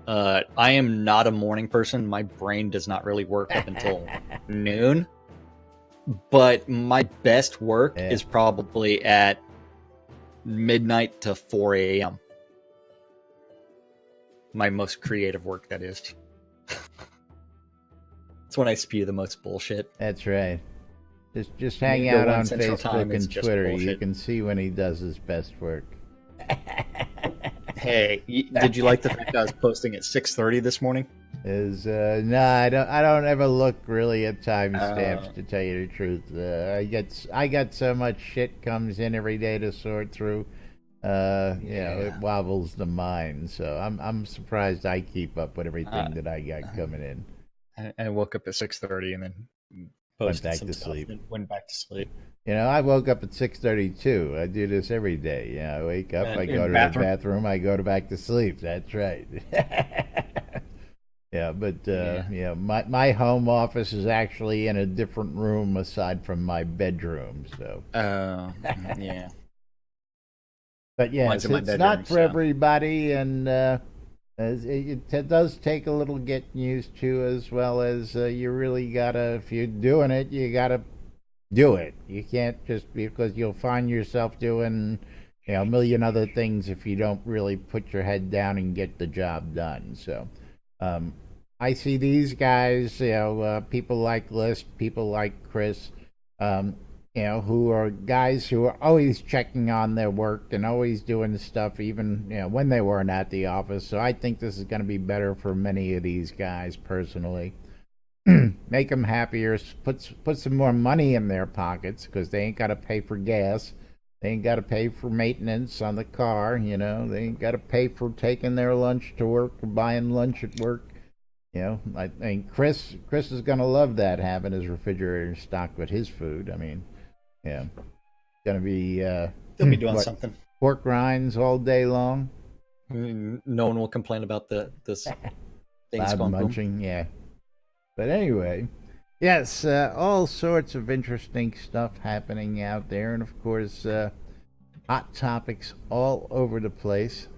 I am not a morning person. My brain does not really work up until noon. But my best work is probably at midnight to 4 a.m. My most creative work, that is. It's when I spew the most bullshit. That's right. Just hang out on Facebook and Twitter. You can see when he does his best work. Hey, did you like the fact I was posting at 6:30 this morning? No, I don't ever look really at timestamps, to tell you the truth. I got so much shit comes in every day to sort through. It wobbles the mind. So I'm surprised I keep up with everything that I got coming in. I woke up at 6:30 and then went back to sleep. Went back to sleep. I woke up at 6:32. I do this every day. I wake up, I go to the bathroom, I go back to sleep. That's right. My home office is actually in a different room aside from my bedroom. So. Yeah. But yes, it's not for everybody, and it does take a little getting used to, as well as you really gotta, if you're doing it, you gotta do it. You can't just, because you'll find yourself doing a million other things if you don't really put your head down and get the job done. So I see these guys, people like List, people like Chris, who are guys who are always checking on their work and always doing stuff, even when they weren't at the office. So I think this is going to be better for many of these guys personally. Make them happier, put some more money in their pockets, because they ain't got to pay for gas, they ain't got to pay for maintenance on the car, they ain't got to pay for taking their lunch to work or buying lunch at work. I think Chris is gonna love that, having his refrigerator stocked with his food. I mean, gonna be he'll be doing something. Pork rinds all day long. No one will complain about this thing's loud going munching, boom. Yeah. But anyway, yes, all sorts of interesting stuff happening out there, and of course, hot topics all over the place.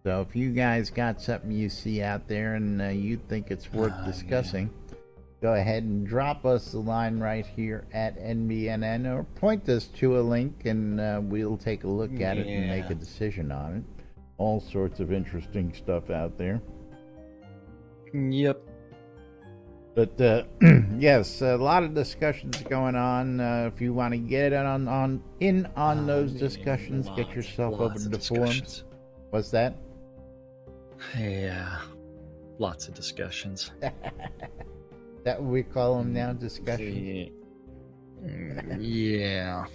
So if you guys got something you see out there and you think it's worth discussing, go ahead and drop us the line right here at NBNN, or point us to a link, and we'll take a look at it and make a decision on it. All sorts of interesting stuff out there. Yep. But yes, a lot of discussions going on. If you want to get on those discussions, get yourself over to the forums. What's that? Yeah, lots of discussions. That what we call them now, discussions? Yeah.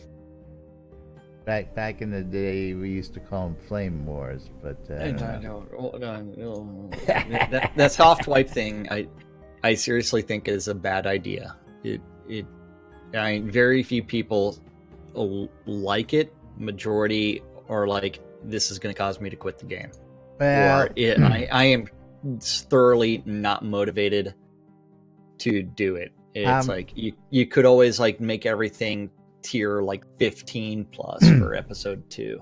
Back in the day, we used to call them flame wars, but that soft wipe thing, I seriously think is a bad idea. Very few people like it. Majority are like, this is going to cause me to quit the game. Well, I am thoroughly not motivated to do it. It's like you could always like make everything tier like 15 plus for episode 2.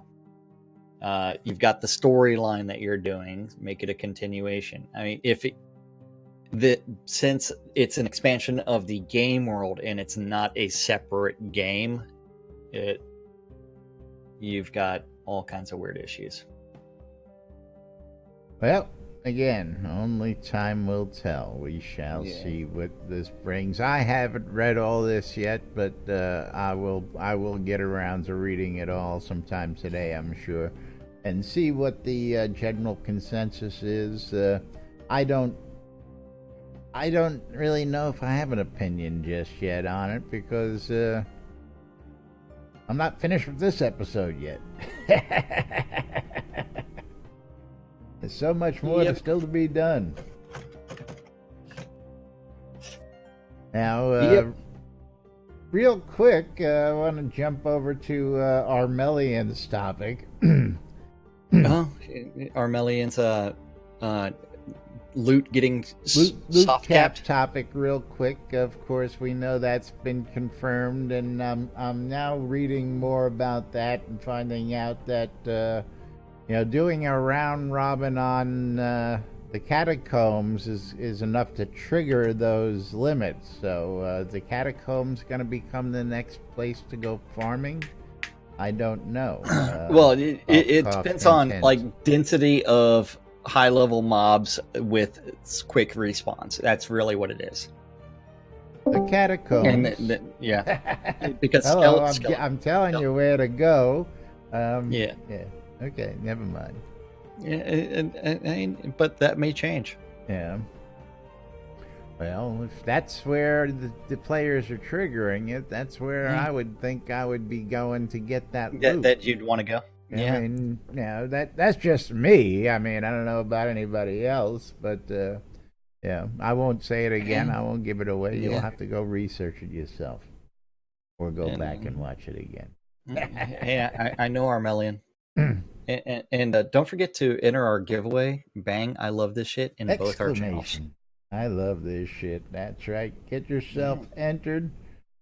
You've got the storyline that you're doing, make it a continuation. I mean, since it's an expansion of the game world and it's not a separate game, you've got all kinds of weird issues. Well, again, only time will tell. We shall see what this brings. I haven't read all this yet, but I will get around to reading it all sometime today, I'm sure, and see what the general consensus is. I don't really know if I have an opinion just yet on it, because I'm not finished with this episode yet. There's so much more still to be done. Now, real quick, I want to jump over to Armelian's topic. Oh, Armelian's loot getting Loot soft cap capped. topic real quick. Of course, we know that's been confirmed, and I'm now reading more about that and finding out that doing a round robin on the catacombs is enough to trigger those limits. So the catacombs going to become the next place to go farming? I don't know. Well, it cough, depends hint, on hint. like density of high level mobs with quick respawns. That's really what it is. The catacombs. And because Hello, skeleton- I'm telling you where to go. Yeah. Yeah. Okay, never mind. Yeah, but that may change. Yeah. Well, if that's where the players are triggering it, that's where I would think I would be going to get that loot. That you'd want to go. I mean, that's just me. I mean, I don't know about anybody else, but yeah, I won't say it again. I won't give it away. You'll have to go research it yourself, or go back and watch it again. Hey, I know Armelian. And don't forget to enter our giveaway. Bang! I love this shit in both our channels. I love this shit. That's right. Get yourself entered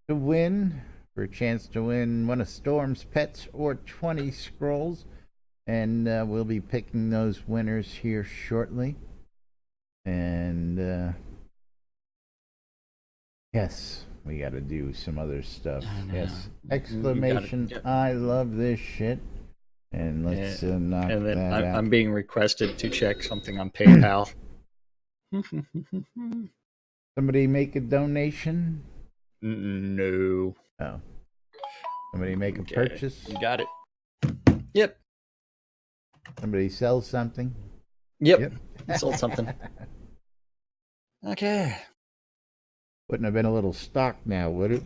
to win, for a chance to win one of Storm's pets or 20 scrolls. And we'll be picking those winners here shortly. And yes, we got to do some other stuff. Yes. Exclamation, I love this shit. And let's knock and then that out. I'm being requested to check something on PayPal. Somebody make a donation? No. Oh. Somebody make a purchase? You got it. Yep. Somebody sell something? Yep. Sold something. Okay. Wouldn't have been a little stock now, would it?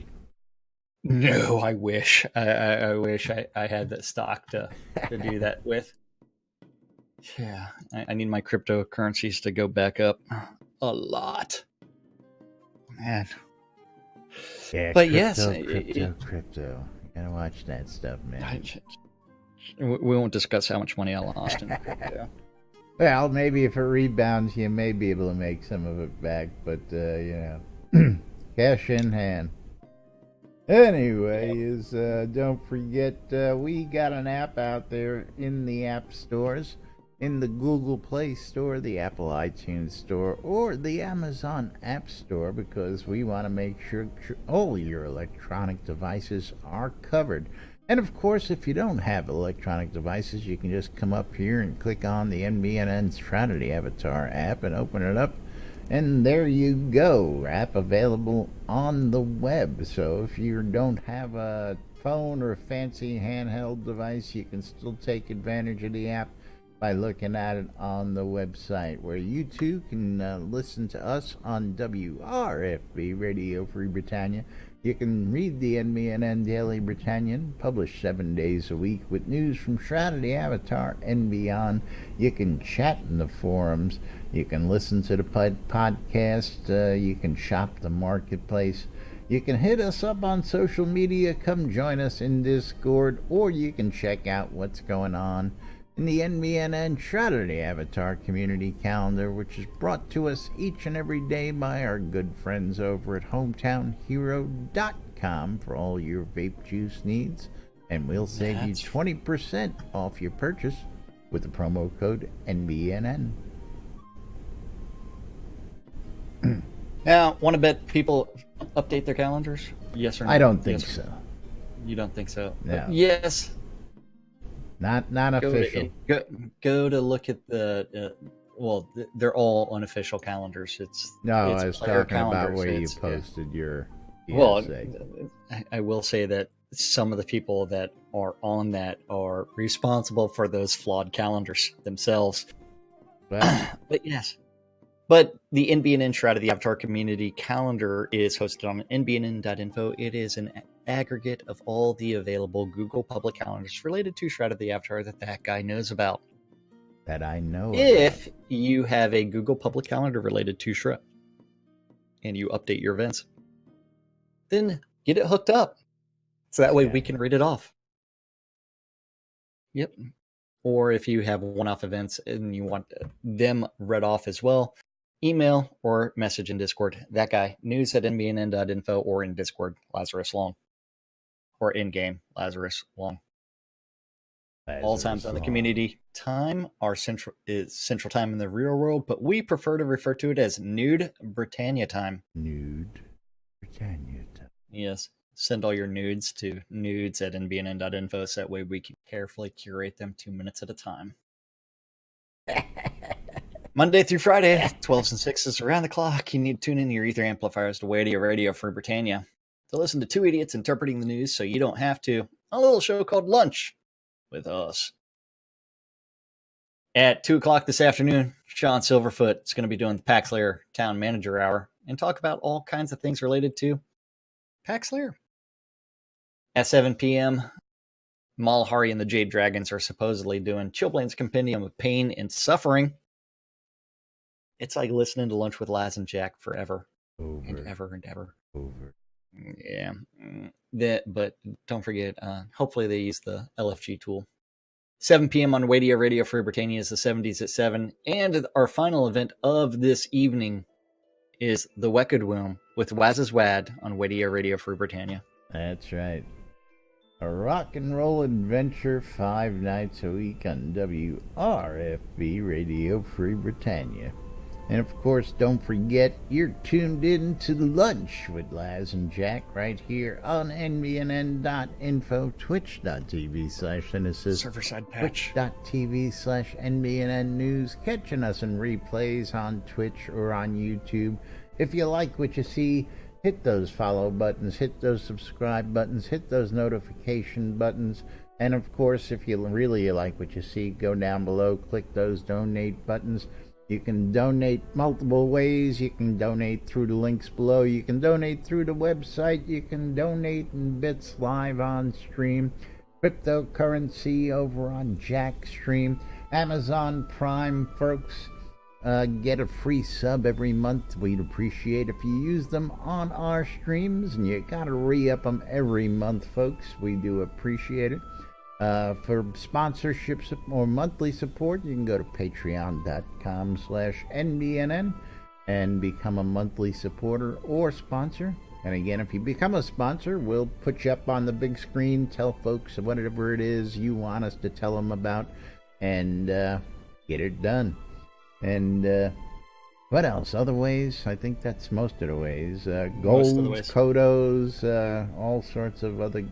No, I wish. I wish I had that stock to do that with. Yeah, I need my cryptocurrencies to go back up a lot. Man. Yeah, but crypto. You gotta watch that stuff, man. We won't discuss how much money I lost in crypto. Well, maybe if it rebounds, you may be able to make some of it back, but, cash in hand. Anyways, don't forget, we got an app out there in the app stores, in the Google Play Store, the Apple iTunes Store, or the Amazon App Store, because we want to make sure all your electronic devices are covered. And of course, if you don't have electronic devices, you can just come up here and click on the NBNN Shroud Avatar app and open it up. And there you go, app available on the web. So if you don't have a phone or a fancy handheld device, you can still take advantage of the app by looking at it on the website, where you too can listen to us on WRFB Radio Free Britannia. You can read the NBNN Daily Britannian, published 7 days a week, with news from Shroud of the Avatar and beyond. You can chat in the forums. You can listen to the podcast. You can shop the marketplace. You can hit us up on social media. Come join us in Discord. Or you can check out what's going on in the NBNN Shroud of the Avatar community calendar, which is brought to us each and every day by our good friends over at HometownHero.com for all your vape juice needs. And we'll save you 20% off your purchase with the promo code NBNN. Now, want to bet people update their calendars? Yes or no? I don't think so. You don't think so? No. Yes. Not official. Go to look at the well, they're all unofficial calendars. I was player talking about calendars. where you posted your PSA. Well, I will say that some of the people that are on that are responsible for those flawed calendars themselves. Well, but yes. But the NBNN Shroud of the Avatar community calendar is hosted on nbnn.info. It is an aggregate of all the available Google public calendars related to Shroud of the Avatar that guy knows about. That I know If you have a Google public calendar related to Shroud and you update your events, then get it hooked up. So that way we can read it off. Yep. or if you have one-off events and you want them read off as well, email or message in Discord. That guy, news@nbnn.info, or in Discord, Lazarus Long, or in-game, Lazarus Long. All times on the community time are central time in the real world, but we prefer to refer to it as Nude Britannia time. Nude Britannia time. Yes. Send all your nudes to nudes@nbnn.info, so that way we can carefully curate them 2 minutes at a time. Monday through Friday, 12s and 6s around the clock. You need to tune in your ether amplifiers to Radio Free Britannia to listen to two idiots interpreting the news so you don't have to. A little show called Lunch with us. At 2 o'clock this afternoon, Sean Silverfoot is going to be doing the Paxlayer Town Manager Hour and talk about all kinds of things related to Paxlayer. At 7 p.m., Malhari and the Jade Dragons are supposedly doing Chillblade's Compendium of Pain and Suffering. It's like listening to Lunch with Laz and Jack forever. And ever. Yeah. But don't forget, hopefully they use the LFG tool. 7 p.m. on Radio Free Britannia is the 70s at 7. And our final event of this evening is the Wicked Womb with Waz's Wad on Radio Free Britannia. That's right. A rock and roll adventure 5 nights a week on WRFB Radio Free Britannia. And of course, don't forget, you're tuned in to Lunch with Laz and Jack right here on NBNN.info, twitch.tv/Genesis, server-side patch, twitch.tv/NBNN News, catching us in replays on Twitch or on YouTube. If you like what you see, hit those follow buttons, hit those subscribe buttons, hit those notification buttons. And of course, if you really like what you see, go down below, click those donate buttons. You can donate multiple ways. You can donate through the links below. You can donate through the website. You can donate in bits live on stream. Cryptocurrency over on Jackstream. Amazon Prime, folks. Get a free sub every month. We'd appreciate if you use them on our streams. And you gotta re-up them every month, folks. We do appreciate it. For sponsorships or monthly support, you can go to patreon.com/NBNN and become a monthly supporter or sponsor. And again, if you become a sponsor, we'll put you up on the big screen, tell folks whatever it is you want us to tell them about, and get it done. And what else? Other ways? I think that's most of the ways. Goals, Kodos, all sorts of other,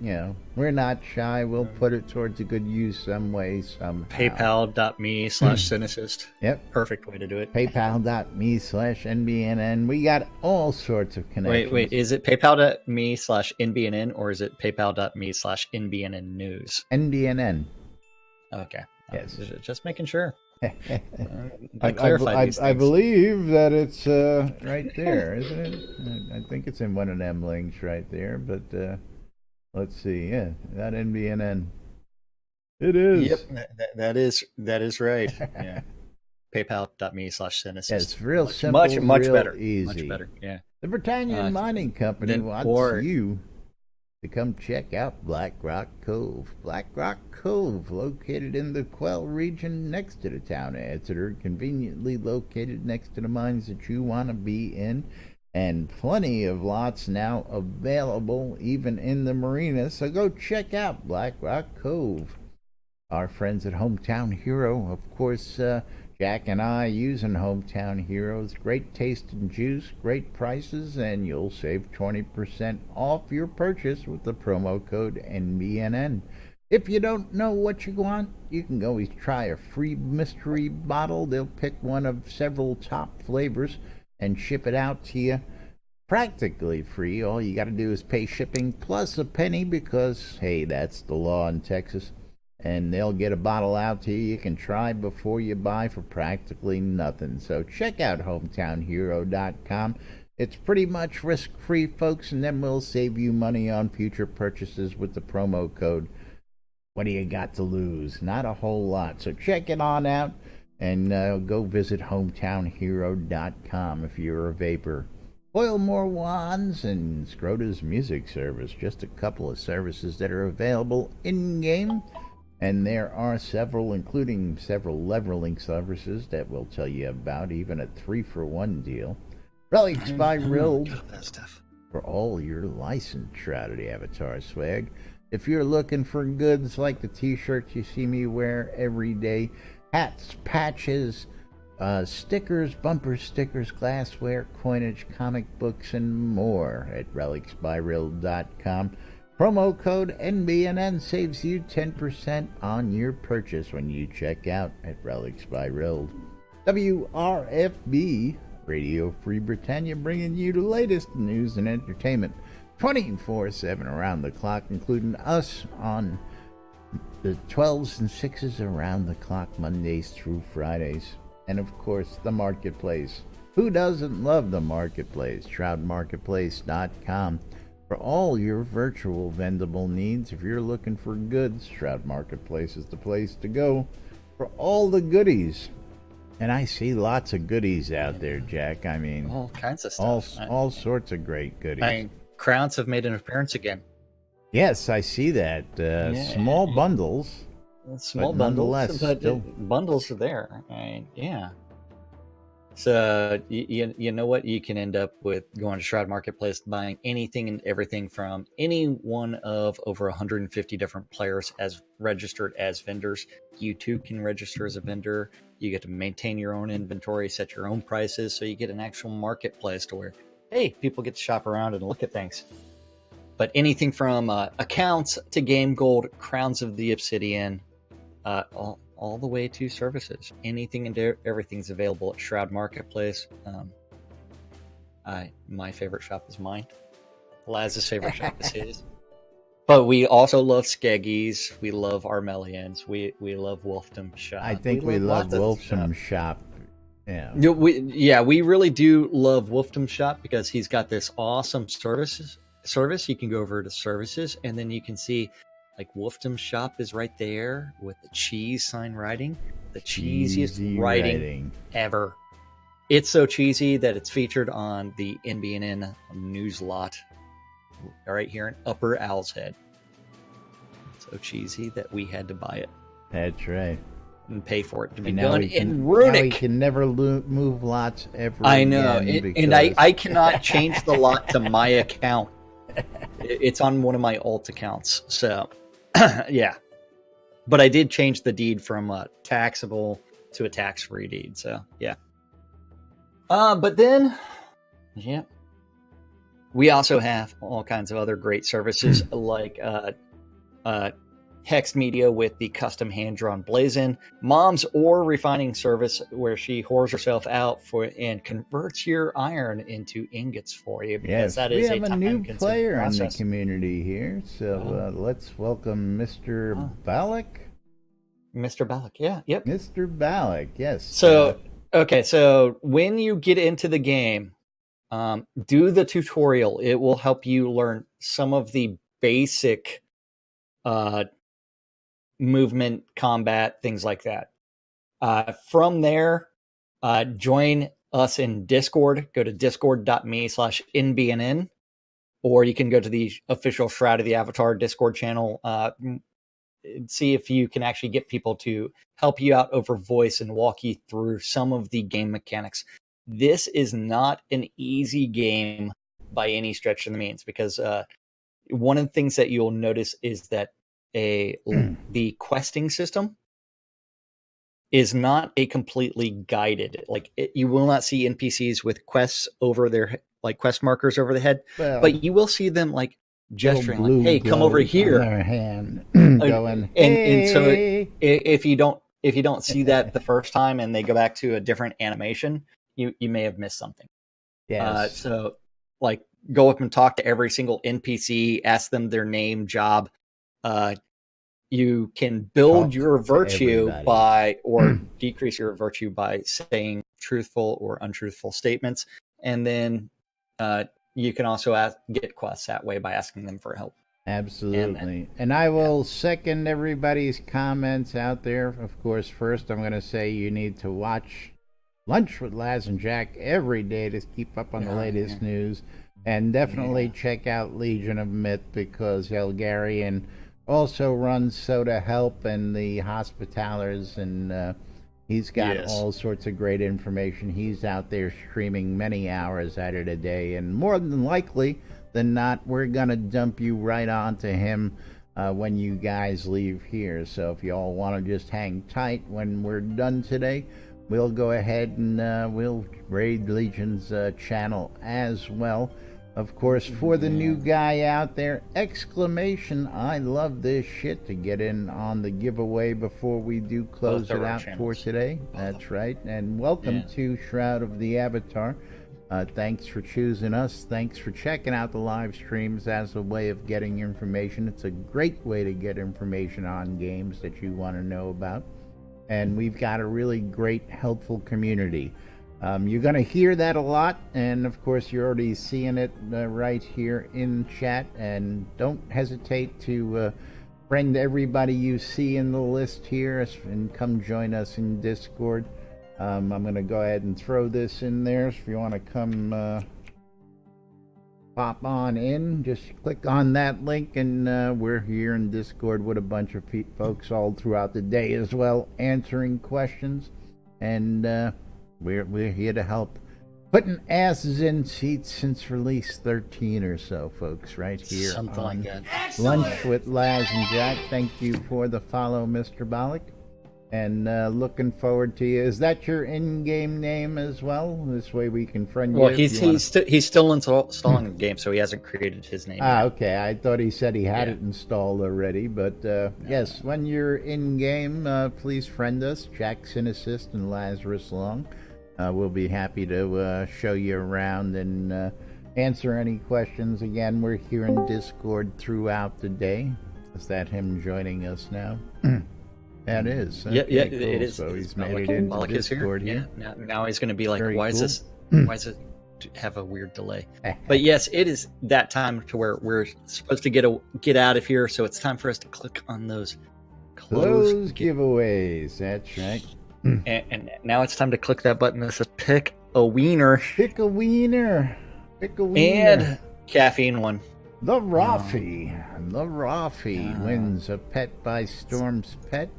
we're not shy. We'll put it towards a good use some way, somehow. PayPal.me/Cynicist. Yep. Perfect way to do it. PayPal.me/NBNN. We got all sorts of connections. Wait. Is it PayPal.me/NBNN or is it PayPal.me/NBNN News? NBNN. Okay. Yes. Just making sure. I believe that it's right there, isn't it? I think it's in one of them links right there, but let's see. Yeah, that NBNN. It is. Yep, that is right. Yeah. PayPal.me/Cynicist. Yeah, it's real simple, much real better. Easy. Much better. Yeah. The Britannia Mining Company wants you to come check out Black Rock Cove. Black Rock Cove, located in the Quell region next to the town of Exeter, conveniently located next to the mines that you want to be in, and plenty of lots now available even in the marina, so go check out Black Rock Cove. Our friends at Hometown Hero, of course, Jack and I using Hometown Heroes. Great taste and juice, great prices, and you'll save 20% off your purchase with the promo code NBNN. If you don't know what you want, you can always try a free mystery bottle. They'll pick one of several top flavors and ship it out to you practically free. All you got to do is pay shipping plus a penny because, hey, that's the law in Texas. And they'll get a bottle out to you. You can try before you buy for practically nothing. So check out hometownhero.com. It's pretty much risk-free, folks, and then we'll save you money on future purchases with the promo code. What do you got to lose? Not a whole lot. So check it on out and go visit hometownhero.com if you're a vapor. Boil more wands and Scrota's music service. Just a couple of services that are available in-game. And there are several, including several leveling services that we'll tell you about, even a 3-for-1 deal. Relics by Rild That stuff. for all your licensed Shrouded Avatar swag. If you're looking for goods like the t-shirts you see me wear every day, hats, patches, stickers, bumper stickers, glassware, coinage, comic books, and more at relicsbyrild.com. Promo code NBNN saves you 10% on your purchase when you check out at Relics by Rild. WRFB, Radio Free Britannia, bringing you the latest news and entertainment 24/7 around the clock, including us on the 12s and 6s around the clock, Mondays through Fridays. And of course, the Marketplace. Who doesn't love the Marketplace? ShroudMarketplace.com. For all your virtual vendable needs, if you're looking for goods, Shroud Marketplace is the place to go for all the goodies. And I see lots of goodies out there, Jack. I mean, all kinds of stuff. All sorts of great goodies. I mean, crowns have made an appearance again. Yes, I see that. Small bundles. Small but bundles, but still... bundles are there. I mean, yeah. So you know what? You can end up with going to Shroud Marketplace, buying anything and everything from any one of over 150 different players as registered as vendors. You too can register as a vendor. You get to maintain your own inventory, set your own prices, so you get an actual marketplace to where, hey, people get to shop around and look at things. But anything from accounts to game gold, crowns of the obsidian, all the way to services. Anything and everything's available at Shroud Marketplace. My favorite shop is mine. Laz's favorite shop is his. But we also love Skeggies. We love Armelians. We love Wolfdom Shop. I think we love Wolfdom Shop. Yeah. We really do love Wolfdom Shop because he's got this awesome service. You can go over to services and then you can see like Wolfdom Shop is right there with the cheese sign writing. The cheesiest writing ever. It's so cheesy that it's featured on the NBNN news lot right here in Upper Owl's Head. So cheesy that we had to buy it. That's right. And pay for it to be done in Runic. Now we can never move lots ever I know. again And I cannot change the lot to my account. It's on one of my alt accounts. So, yeah. But I did change the deed from a taxable to a tax-free deed. So, yeah. But then, yeah. We also have all kinds of other great services like Hex Media with the custom hand-drawn blazon, Mom's ore refining service where she whores herself out and converts your iron into ingots for you. Yes, that we is have a new player in the process. community here, so let's welcome Mr. Ballack. Mr. Ballack, yeah, yep. Mr. Ballack, yes. So, okay, so when you get into the game, do the tutorial. It will help you learn some of the basic movement, combat, things like that. From there, join us in Discord. Go to discord.me/NBNN, or you can go to the official Shroud of the Avatar Discord channel. See if you can actually get people to help you out over voice and walk you through some of the game mechanics. This is not an easy game by any stretch of the means, because one of the things that you'll notice is that the questing system is not a completely guided. You will not see NPCs with quests over their quest markers over the head, but you will see them gesturing like, "Hey, come over here." Their hand going, and so if you don't see that the first time and they go back to a different animation, you may have missed something. Yes. So go up and talk to every single NPC, ask them their name, job. You can build your virtue or decrease your virtue by saying truthful or untruthful statements. And then you can also get quests that way by asking them for help. Absolutely. And I will second everybody's comments out there. Of course, first I'm going to say you need to watch Lunch with Laz and Jack every day to keep up on the latest news. And definitely check out Legion of Myth, because Elgarian also runs Soda Help and the Hospitalers, and he's got Yes. all sorts of great information. He's out there streaming many hours out of the day, and more than likely than not, we're going to dump you right onto him when you guys leave here. So if you all want to just hang tight when we're done today, we'll go ahead and we'll raid Legion's channel as well. Of course, for the new guy out there, exclamation, I love this shit, to get in on the giveaway before we do close it out for today. That's right. And welcome to Shroud of the Avatar. Thanks for choosing us. Thanks for checking out the live streams as a way of getting information. It's a great way to get information on games that you want to know about. And we've got a really great, helpful community. You're going to hear that a lot, and of course you're already seeing it right here in chat. And don't hesitate to friend everybody you see in the list here and come join us in Discord. I'm going to go ahead and throw this in there, so if you want to come pop on in, just click on that link, and we're here in Discord with a bunch of folks all throughout the day as well, answering questions, and we're here to help putting asses in seats since release 13 or so, folks, right here. Something like that. Lunch with Laz and Jack. Thank you for the follow, Mr. Bollock. And looking forward to you. Is that your in-game name as well? This way we can friend you. Well, he's still installing the game, so he hasn't created his name yet. Okay. I thought he said he had it installed already. But yes, when you're in-game, please friend us, Jackson Assist and Lazarus Long. We'll be happy to show you around and answer any questions. Again, we're here in Discord throughout the day. Is that him joining us now? That is. Okay, yeah, cool. It is. So he's made it into Discord here. Yeah. Now he's going to be like, Very why cool. is this? Why does it have a weird delay? But yes, it is that time to where we're supposed to get out of here. So it's time for us to click on those close giveaways. That's right. And now it's time to click that button that says pick a wiener. Pick a wiener. Pick a wiener. And caffeine one. The Rafi. The Rafi wins a Pet by Storm's Pet.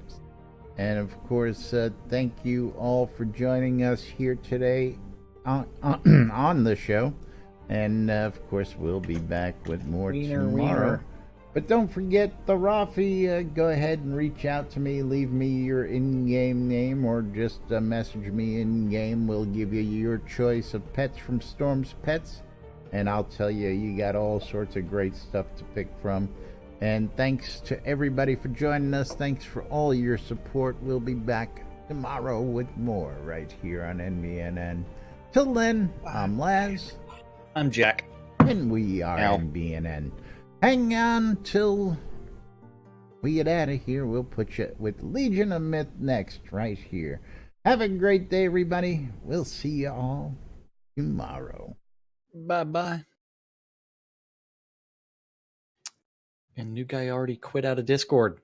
And of course, thank you all for joining us here today on the show. And of course, we'll be back with more tomorrow. But don't forget the Rafi. Go ahead and reach out to me. Leave me your in-game name, or just message me in-game. We'll give you your choice of pets from Storm's Pets. And I'll tell you, you got all sorts of great stuff to pick from. And thanks to everybody for joining us. Thanks for all your support. We'll be back tomorrow with more right here on NBNN. Till then, I'm Laz. I'm Jack. And we are NBNN. Hang on till we get out of here. We'll put you with Legion of Myth next right here. Have a great day, everybody. We'll see you all tomorrow. Bye-bye. And new guy already quit out of Discord.